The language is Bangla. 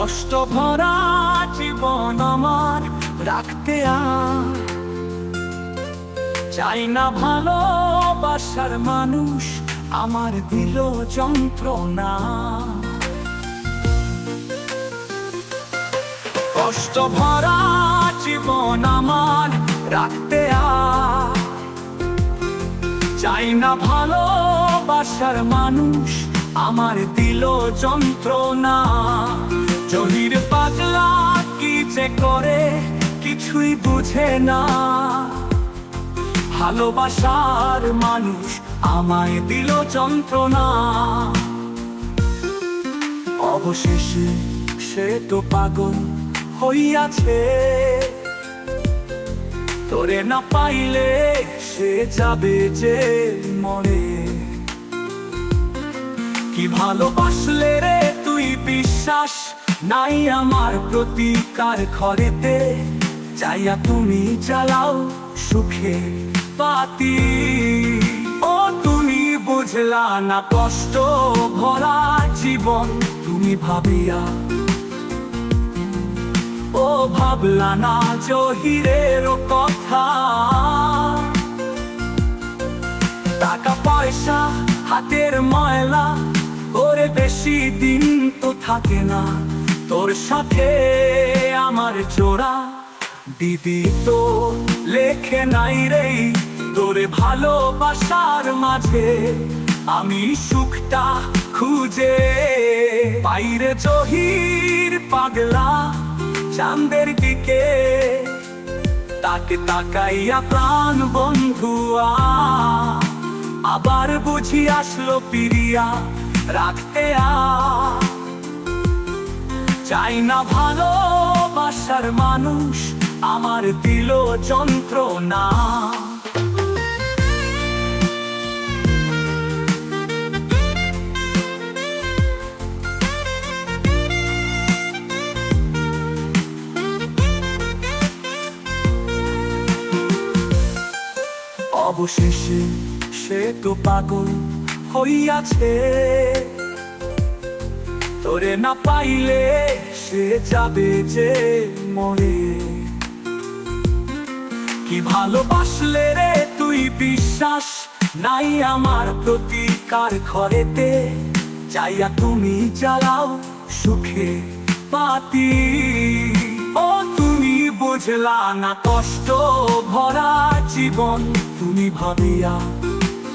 কষ্ট ভরা জীবন আমার রাখতে আর চাই না ভালোবাসার মানুষ আমার দিল যন্ত্রণা। কষ্ট ভরা জীবন আমার রাখতে আর চাই না ভালোবাসার মানুষ আমার দিল যন্ত্রণা। জহির পাগলা কি যে করে কিছুই বুঝে না, ভালোবাসার মানুষ আমায় দিল যন্ত্রণা। অবশেষে সে তো পাগল হইয়াছে, তোরে না পাইলে সে যাবে যে মরে। কি ভালোবাসলে রে তুই, বিশ্বাস নাই আমার প্রতিকার ঘরেতে, চাইয়া তুমি জ্বালাও সুখে বাতি। ও তুমি বুঝলা না কষ্ট ভরা জীবন তুমি ভাবিয়া, ও ভাবলা না জহিরের কথা। টাকা পয়সা হাতের ময়লা ওরে বেশি দিন তো থাকে না, তোর সাথে আমার জোড়া দিদি তো লেখে নাই রে। তোরে ভালোবাসার মাঝে আমি সুখটা খুঁজে বাইরে। জহির পাগলা চাঁদের দিকে, তাকে তাকাইয়া প্রাণ বন্ধুয়া আবার বুঝি আসলো পিরিয়া রাখতে চাই না ভালোবাসার মানুষ আমার দিল যন্ত্রণা। অবশেষে সে তো পাগল হইয়াছে, তোরে না পাইলে সে যাবে যে মরে। কি ভালোবাসলে রে তুই, বিশ্বাস নাই আমার প্রতিকার ঘরেতে, চাইয়া তুমি জ্বালাও সুখে বাতি। ও তুমি বুঝলা না কষ্ট ভরা জীবন তুমি ভাবিয়া,